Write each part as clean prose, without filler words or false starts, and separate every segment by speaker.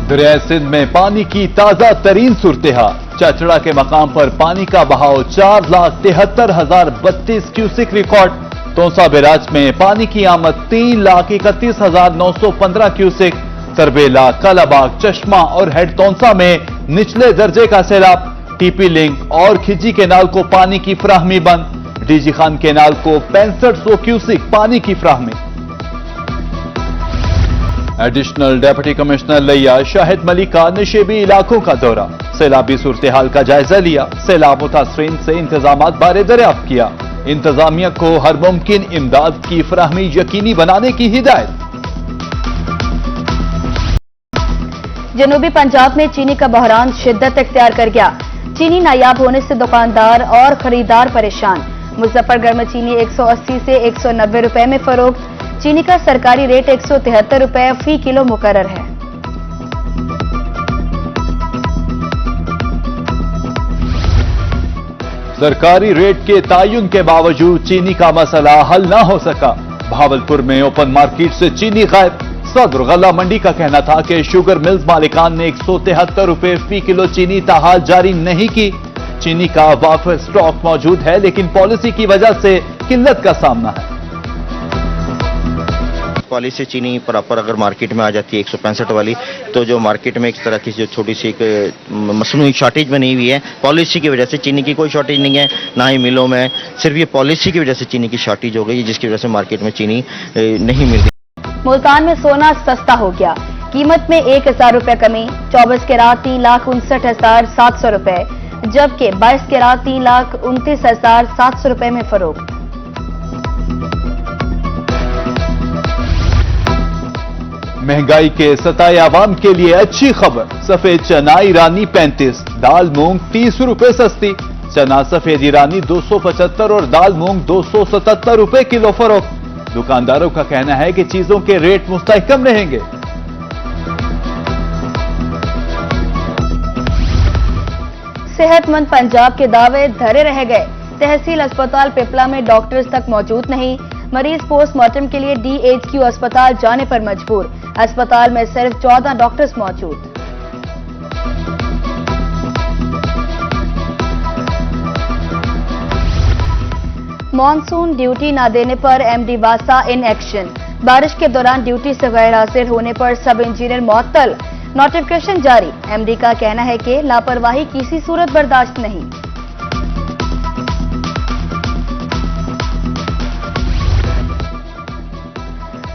Speaker 1: दरिया सिंध में पानी की ताजा तरीन सूरत-ए-हाल। चचड़ा के मकाम पर पानी का बहाव 4,73,032 क्यूसिक रिकॉर्ड। तोसा बैराज में पानी की आमद 3,31,915 क्यूसिक। तरबेला, कालाबाग, चश्मा और हेड तोंसा में निचले दर्जे का सैलाब। टीपी लिंक और खिजी केनाल को पानी की फराहमी बंद। डीजी खान केनाल को 6500 क्यूसिक पानी की फराहमी। एडिशनल डेप्यूटी कमिश्नर लिया शाहिद मलिक का नशेबी इलाकों का दौरा। सैलाबी सूरत-ए-हाल का जायजा लिया। सैलाब मुतासरीन से इंतजामात बारे दरियाफ्त किया। इंतजामिया को हर मुमकिन इमदाद की फराहमी यकीनी बनाने की हिदायत।
Speaker 2: जनूबी पंजाब में चीनी का बहरान शिद्दत इख्तियार कर गया। चीनी नायाब होने से दुकानदार और खरीदार परेशान। मुजफ्फरगढ़ में चीनी 180 से 190 रुपए में फरोख्त। चीनी का सरकारी रेट 173 रुपए फी किलो मुकर्रर है।
Speaker 1: सरकारी रेट के तायुन के बावजूद चीनी का मसला हल न हो सका। भावलपुर में ओपन मार्केट से चीनी गायब। सदर गल्ला मंडी का कहना था कि शुगर मिल्स मालिकान ने 173 रुपए फी किलो चीनी ताहाल जारी नहीं की। चीनी का वाफिर स्टॉक मौजूद है, लेकिन पॉलिसी की वजह से किल्लत का सामना है।
Speaker 3: पॉलिसी से चीनी प्रॉपर अगर मार्केट में आ जाती है 165 वाली, तो जो मार्केट में एक तरह की जो छोटी सी एक मसनूई शॉर्टेज बनी हुई है, पॉलिसी की वजह से चीनी की कोई शॉर्टेज नहीं है, ना ही मिलों में, सिर्फ ये पॉलिसी की वजह से चीनी की शॉर्टेज हो गई, जिसकी वजह से मार्केट में चीनी नहीं मिल रही।
Speaker 2: मुल्तान में सोना सस्ता हो गया। कीमत में 1000 रुपए कमी। 24 कैरात 3,59,700 रुपए, जबकि 22 कैरात 3,29,700 रुपए में फरोख्त।
Speaker 1: महंगाई के सताए आवाम के लिए अच्छी खबर। सफेद चना ईरानी 35, दाल मूंग 30 रुपए सस्ती। चना सफेद ईरानी 275 और दाल मूंग 277 रुपए किलो फरोख्त। दुकानदारों का कहना है कि चीजों के रेट मुस्तहकम रहेंगे।
Speaker 2: सेहतमंद पंजाब के दावे धरे रह गए। तहसील अस्पताल पिपला में डॉक्टर्स तक मौजूद नहीं। मरीज पोस्टमार्टम के लिए DHQ अस्पताल जाने पर मजबूर। अस्पताल में सिर्फ 14 डॉक्टर्स मौजूद। मॉनसून ड्यूटी न देने पर MD वासा इन एक्शन। बारिश के दौरान ड्यूटी से गैर हाजिर होने पर सब इंजीनियर मुअत्तल। नोटिफिकेशन जारी। MD का कहना है कि लापरवाही किसी सूरत बर्दाश्त नहीं।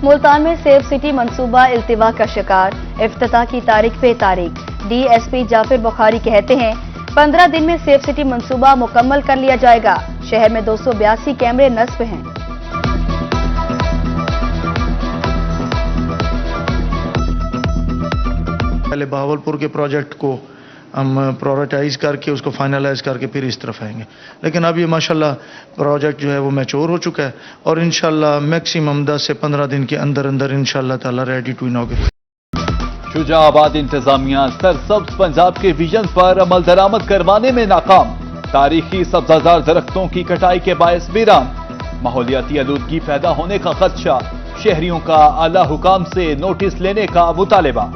Speaker 2: मुल्तान में सेफ सिटी मंसूबा इल्तिवा का शिकार। इफ्तिताह की तारीख पे तारीख। DSP जाफिर बुखारी कहते हैं 15 दिन में सेफ सिटी मंसूबा मुकम्मल कर लिया जाएगा। शहर में 282 कैमरे नस्ब हैं।
Speaker 4: पहले भावलपुर के प्रोजेक्ट को हम प्रायोरिटाइज करके उसको फाइनलाइज करके फिर इस तरफ आएंगे, लेकिन अब ये माशाल्लाह प्रोजेक्ट जो है वो मैच्योर हो चुका है और इंशाल्लाह मैक्सिमम 10 से 15 दिन के अंदर अंदर इंशाल्लाह ताला रेडी टू इनॉग्रेट।
Speaker 1: शुजाआबाद इंतजामिया सरसब्ज पंजाब के विजन पर अमल दरामद करवाने में नाकाम। तारीखी सब्जाजार दरख्तों की कटाई के बायस वीरान। माहौलियाती आलूदगी पैदा होने का खदशा। शहरियों का आला हुकाम से नोटिस लेने का मुतालबा।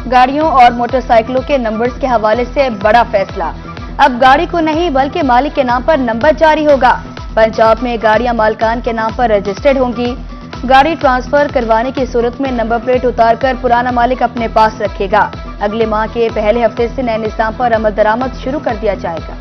Speaker 2: गाड़ियों और मोटरसाइकिलों के नंबर्स के हवाले से बड़ा फैसला। अब गाड़ी को नहीं बल्कि मालिक के नाम पर नंबर जारी होगा। पंजाब में गाड़ियां मालिकान के नाम पर रजिस्टर्ड होंगी। गाड़ी ट्रांसफर करवाने की सूरत में नंबर प्लेट उतारकर पुराना मालिक अपने पास रखेगा। अगले माह के पहले हफ्ते से नए निज़ाम पर अमल दरामद शुरू कर दिया जाएगा।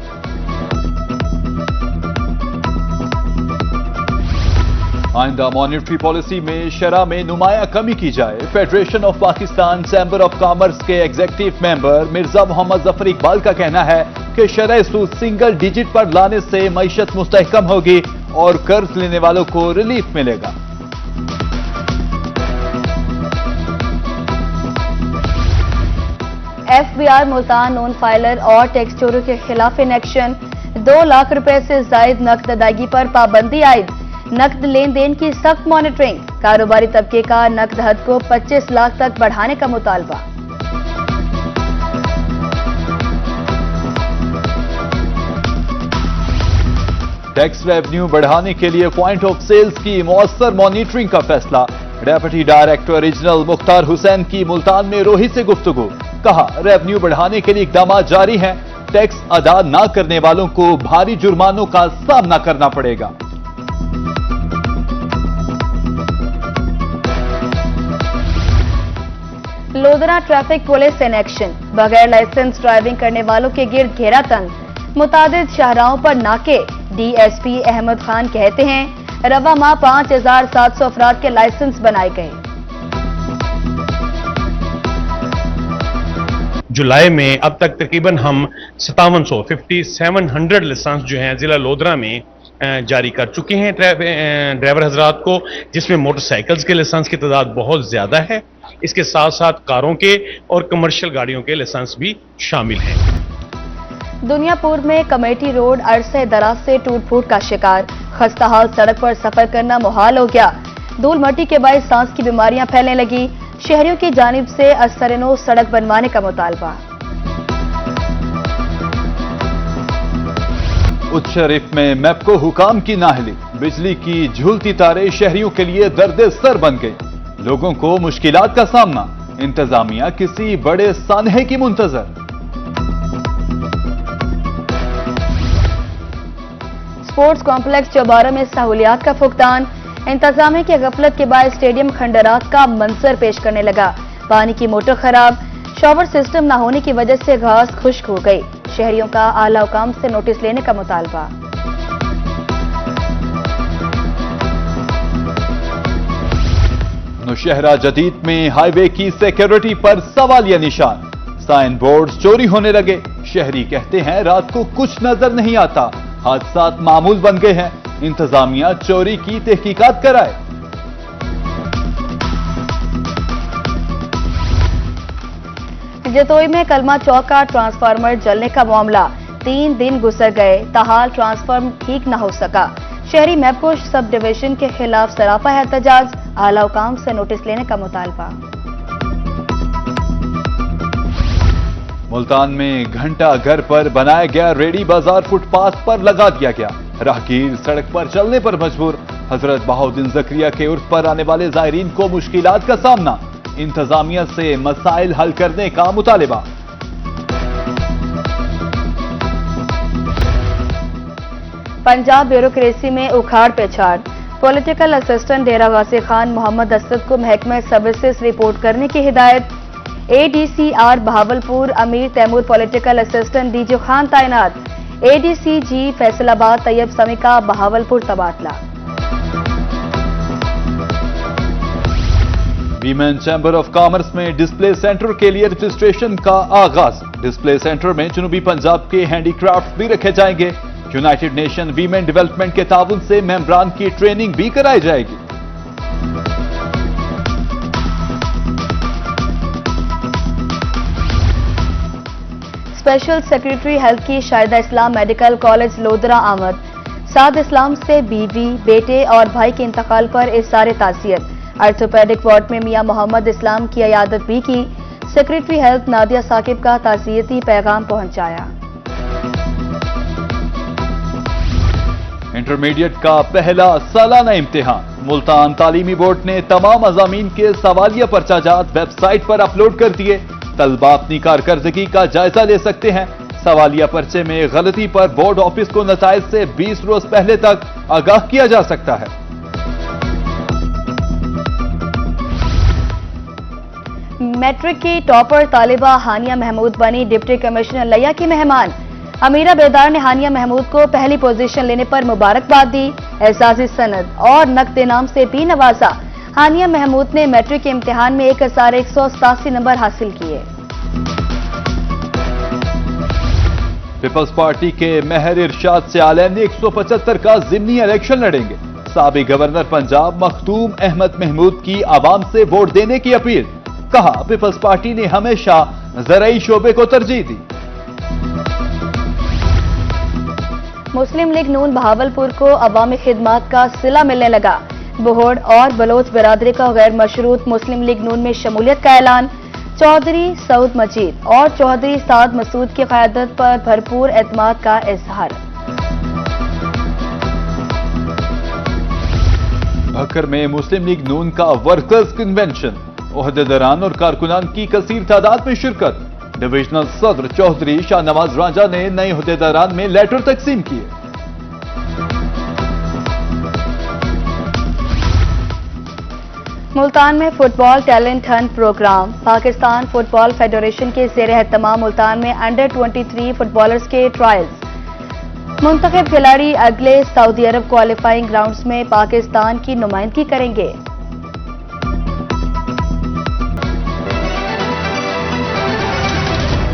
Speaker 1: आइंदा मॉनिटरी पॉलिसी में शरह में नुमाया कमी की जाए। Federation of Pakistan chamber of commerce के एग्जीक्यूटिव मेंबर मिर्जा मोहम्मद जफर इकबाल का कहना है कि शरह सूद सिंगल डिजिट पर लाने से मईशत मुस्तहकम होगी और कर्ज लेने वालों को रिलीफ मिलेगा।
Speaker 2: FBI मुल्तान नॉन फाइलर और टैक्स चोरों के खिलाफ इन एक्शन। 2 लाख रुपए से जायद नकद अदायगी पर पाबंदी आयद। नकद लेन देन की सख्त मॉनिटरिंग। कारोबारी तबके का नकद हद को 25 लाख तक बढ़ाने का मुतालबा।
Speaker 1: टैक्स रेवेन्यू बढ़ाने के लिए पॉइंट ऑफ सेल्स की मौसर मॉनिटरिंग का फैसला। Deputy director regional Mukhtar Hussain की मुल्तान में रोहित से गुफ्तगू। कहा, रेवेन्यू बढ़ाने के लिए इकदाम जारी हैं। टैक्स अदा न करने वालों को भारी जुर्मानों का सामना करना पड़ेगा।
Speaker 2: Lodhran traffic police in action. बगैर लाइसेंस ड्राइविंग करने वालों के गिर्द घेरा तंग। मुतादिद शाहराहों पर नाके। डीएसपी अहमद खान कहते हैं, रवा माह 5700 अफराद के लाइसेंस बनाए गए।
Speaker 5: जुलाई में अब तक तकरीबन हम 5700 लाइसेंस जो हैं जिला लोधरा में जारी कर चुके हैं ड्राइवर हजरात को, जिसमें मोटरसाइकिल्स के लाइसेंस की तादाद बहुत ज्यादा है। इसके साथ साथ कारों के और कमर्शियल गाड़ियों के लाइसेंस भी शामिल हैं।
Speaker 2: दुनियापुर में कमेटी रोड अरसे दराज से टूट फूट का शिकार। खस्ताहाल सड़क पर सफर करना मुहाल हो गया। धूल मट्टी के बायस सांस की बीमारियां फैलने लगी। शहरियों की जानिब से असरनो सड़क बनवाने का मुतालबा।
Speaker 1: उच्च शरीफ में मैप्को हुकाम की नाहली। बिजली की झूलती तारें शहरियों के लिए दर्द सर बन गई। लोगों को मुश्किलात का सामना। इंतजामिया किसी बड़े सानहे की मुंतजर।
Speaker 2: स्पोर्ट्स कॉम्प्लेक्स चौबारा में सहूलियात का फुकदान। इंतजामिया की गफलत के बाद स्टेडियम खंडरात का मंजर पेश करने लगा। पानी की मोटर खराब। शॉवर सिस्टम न होने की वजह से घास खुश्क हो गई। शहरियों का आला हुकाम से नोटिस लेने का मुतालबा।
Speaker 1: नौशहरा जदीद में हाईवे की सिक्योरिटी पर सवालिया निशान। साइन बोर्ड चोरी होने लगे। शहरी कहते हैं, रात को कुछ नजर नहीं आता। हादसात मामूल बन गए हैं। इंतजामिया चोरी की तहकीकात कराए।
Speaker 2: जतोई में कलमा चौक का ट्रांसफार्मर जलने का मामला। 3 दिन गुजर गए, ताहाल ट्रांसफार्मर ठीक न हो सका। शहरी मैप्को सब डिवीजन के खिलाफ सरापा एहतजाज। आला हुकाम से नोटिस लेने का मुतालबा।
Speaker 1: मुल्तान में घंटा घर पर बनाया गया रेडी बाजार फुटपाथ पर लगा दिया गया। राहगीर सड़क पर चलने पर मजबूर। हजरत बहाउद्दीन जकरिया के उर्स पर आने वाले जायरीन को मुश्किलात का सामना। इंतजामिया से मसाइल हल करने का मुतालिबा।
Speaker 2: पंजाब ब्यूरोक्रेसी में उखाड़ पेछाड़। पॉलिटिकल असिस्टेंट डेरा गाजी खान मोहम्मद असद को महकमा सर्विसेज रिपोर्ट करने की हिदायत। ADCR Bahawalpur Amir Taimur political assistant DG Khan तैनात। एडीसीजी फैसलाबाद तैयब समी का बहावलपुर तबादला।
Speaker 1: वीमेन चैंबर ऑफ कॉमर्स में डिस्प्ले सेंटर के लिए रजिस्ट्रेशन का आगाज। डिस्प्ले सेंटर में जनूबी पंजाब के हैंडीक्राफ्ट भी रखे जाएंगे। यूनाइटेड नेशन वीमेन डेवलपमेंट के ताउन से मेंबरान की ट्रेनिंग भी कराई जाएगी।
Speaker 2: स्पेशल सेक्रेटरी हेल्थ की शाहिदा इस्लाम मेडिकल कॉलेज लोधरा आमद। साद इस्लाम से बीवी, बेटे और भाई के इंतकाल पर इज़हार ताज़ियत। आर्थोपेडिक वार्ड में मियां मोहम्मद इस्लाम की इयादत भी की। सेक्रेटरी हेल्थ नादिया साकिब का ताज़ियती पैगाम पहुंचाया।
Speaker 1: इंटरमीडिएट का पहला सालाना इम्तिहान। मुल्तान तालीमी बोर्ड ने तमाम मज़ामीन के सवालिया पर्चाजात वेबसाइट पर अपलोड कर दिए। तलबा अपनी कारकर्दगी का जायजा ले सकते हैं। सवालिया पर्चे में गलती पर बोर्ड ऑफिस को नताइज से 20 रोज पहले तक आगाह किया जा सकता है।
Speaker 2: मैट्रिक की टॉपर तालिबा हानिया महमूद बनी डिप्टी कमिश्नर लिया की मेहमान। अमीरा बेदार ने हानिया महमूद को पहली पोजीशन लेने पर मुबारकबाद दी। एजाजी सनद और नकद इनाम से भी नवाजा। हानिया महमूद ने मैट्रिक के इम्तिहान में 1187 नंबर हासिल किए।
Speaker 1: पीपल्स पार्टी के महर इरशाद से आलैनी 175 का जिमनी इलेक्शन लड़ेंगे। साबिक गवर्नर पंजाब मखदूम अहमद महमूद की आवाम से वोट देने की अपील। कहा, पीपल्स पार्टी ने हमेशा ज़राई शोबे को तरजीह दी।
Speaker 2: मुस्लिम लीग नून बहावलपुर को अवामी खिदमात का सिला मिलने लगा। बोहड़ और बलोच बिरादरी का गैर मशरूत मुस्लिम लीग नून में शमूलियत का ऐलान। चौधरी सऊद मजीद और चौधरी साद मसूद की क़यादत पर भरपूर एतमाद का इजहार।
Speaker 1: भक्कर में मुस्लिम लीग नून का वर्कर्स कन्वेंशन, ओहदेदारान और कारकुनान की कसीर तादाद में शिरकत। डिविजनल सदर चौधरी शाहनवाज राजा ने नए ओहदेदारान में लेटर तकसीम किए।
Speaker 2: मुल्तान में football talent hunt programme. Pakistan football federation के ज़ेर एहतमाम मुल्तान में अंडर 23 फुटबॉलर्स के ट्रायल्स। मुंतखब खिलाड़ी अगले सऊदी अरब क्वालिफाइंग राउंड्स में पाकिस्तान की नुमाइंदगी करेंगे।